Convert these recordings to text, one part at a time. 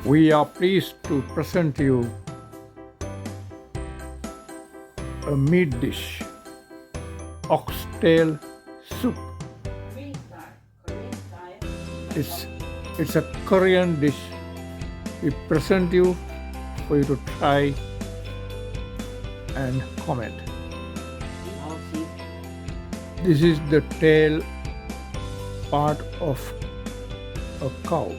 We are pleased to present you a meat dish, oxtail soup. It's a Korean dish. We present you for you to try and comment. This is the tail part of a cow,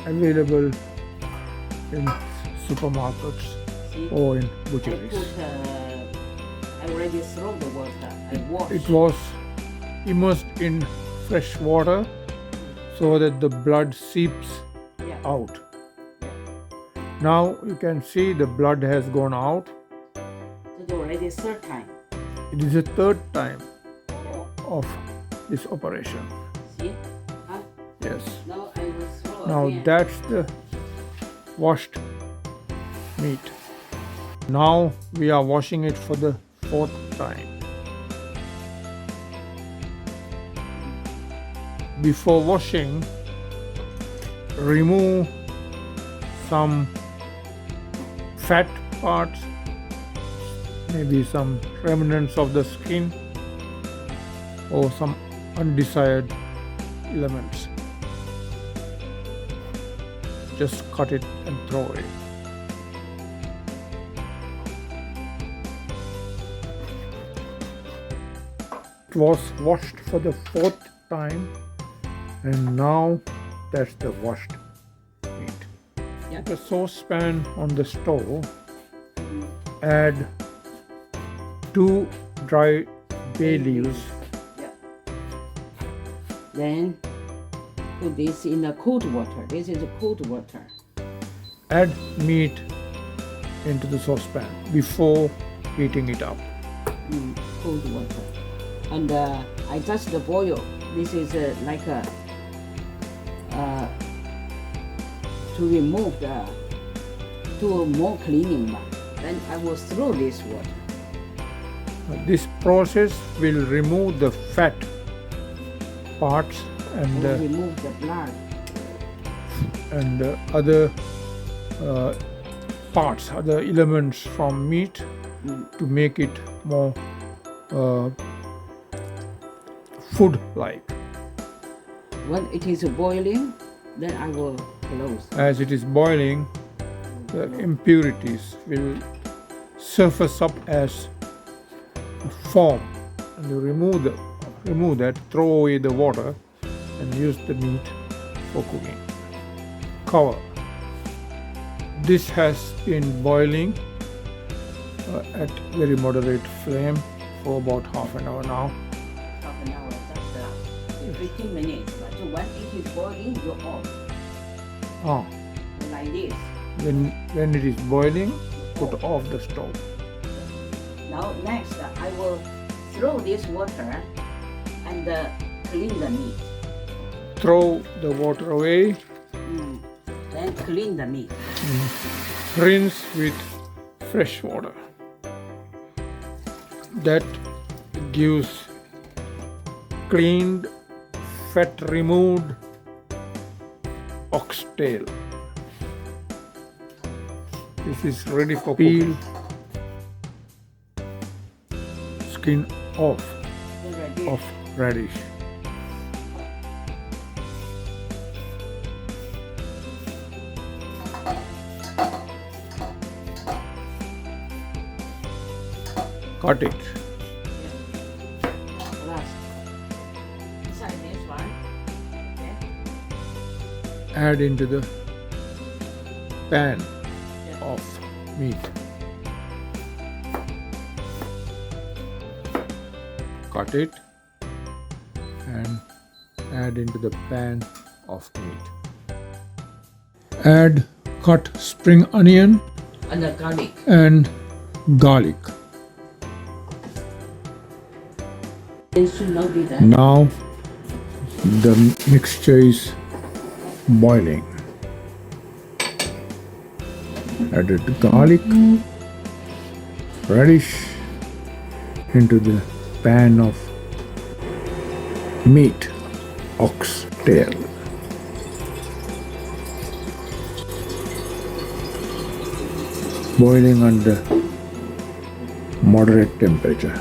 available in supermarkets or in butcheries. I already throw the water. I wash. It was immersed in fresh water so that the blood seeps out. Now you can see the blood has gone out. It's already third time. It is the third time of this operation. See? Huh? Yes. Now I will throw Now again. that's the washed meat. Now we are washing it for the fourth time. Before washing, remove some fat parts, maybe some remnants of the skin or some undesired elements. Just cut it and throw it. It was washed for the fourth time, and now that's the washed meat. Yeah. The saucepan on the stove, add 2 dry bay leaves. Yeah. Then put this in the cold water. This is cold water. Add meat into the saucepan before heating it up. Cold water. And I just boil. This is like a to remove the to more cleaning. Then I will throw this water. This process will remove the fat parts and Remove the blood. other parts, other elements from meat to make it more food-like. When it is boiling, then I will close. As it is boiling, the impurities will surface up as a foam, and you remove that, throw away the water, and use the meat for cooking. Cover. This has been boiling at very moderate flame for about half an hour now. Half an hour, just 15 minutes. But when it is boiling, you off. Like this. When it is boiling, put off the stove. Now next, I will throw this water and clean the meat. Throw the water away. Then clean the meat. Rinse with fresh water. That gives cleaned, fat removed oxtail. This is ready for peel. Skin off of radish. Cut it. Last. Inside this one. Okay. Add into the pan of meat. Cut it and add into the pan of meat. Add cut spring onion And the garlic. and garlic. It should not be done. Now the mixture is boiling. Added the garlic, radish into the pan of meat. ox tail. Boiling under moderate temperature.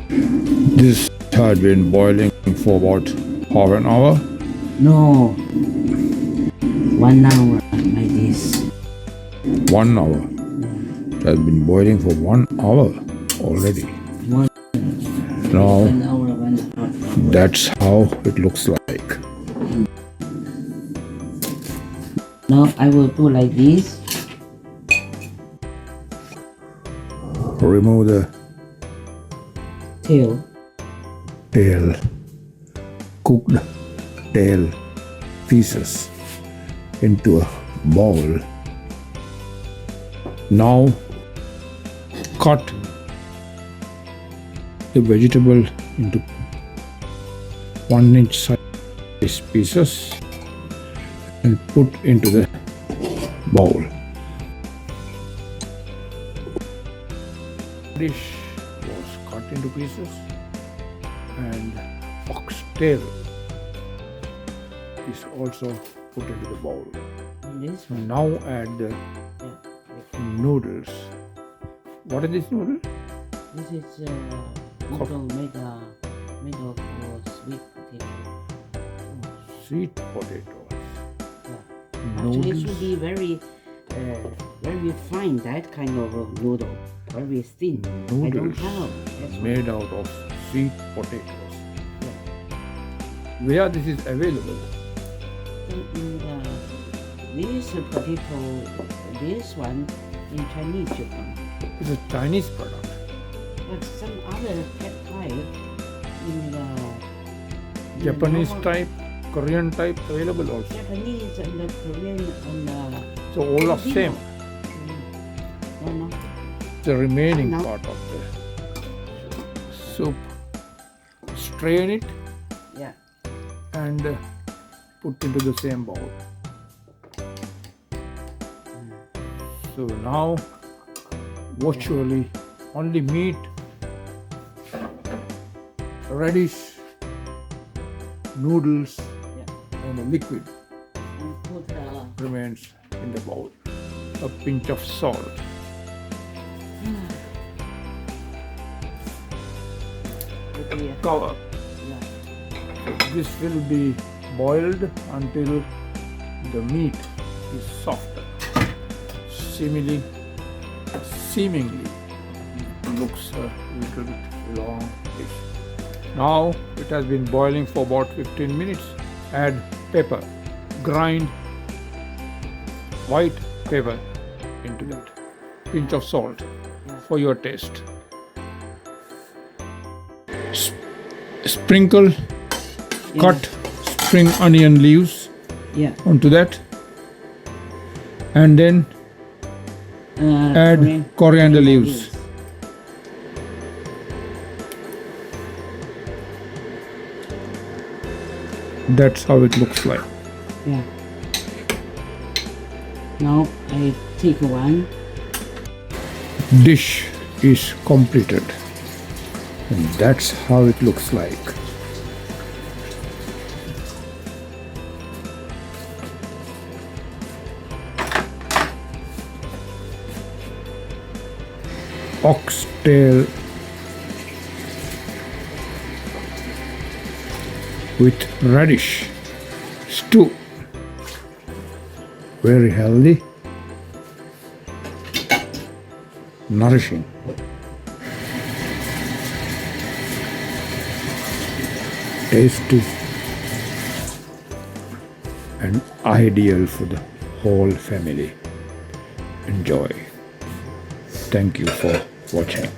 This had been boiling for about half an hour. No. 1 hour like this. 1 hour. It has been boiling for 1 hour already. One, Now 1 hour, 1 hour. that's how it looks like. Now I will do like this. Remove the Tail. tail, cooked tail pieces into a bowl. Now cut the vegetable into 1-inch size pieces and put into the bowl. Dish was cut into pieces and oxtail is also put into the bowl. This one. Now add the noodles. What is this noodle? This is noodle made of sweet potato. Sweet potatoes. Yeah. Actually, it should be very fine. That kind of noodle, very thin. I don't Noodles have. That's why. made out of sweet potatoes. Where this is available? This potato, this one in Chinese Japan. It's a Chinese product. But some other pet type in the Japanese normal- type, Korean type available also. Japanese and the Korean and So all are same. no. The remaining No. part of the soup, strain it Yeah. and put into the same bowl. So now virtually only meat, radish, noodles and a liquid And put remains in the bowl. A pinch of salt. Cover. This will be boiled until the meat is softer. Seemingly looks a little bit long dish. Now it has been boiling for about 15 minutes. Add pepper, grind white pepper into that. Pinch of salt for your taste. Sprinkle cut spring onion leaves Yeah. onto that, and then add coriander leaves. That's how it looks like. Yeah. Now I take one. Dish is completed, and that's how it looks like. Oxtail with radish stew. Very healthy, nourishing. Tasty and ideal for the whole family. Enjoy. Thank you for watching.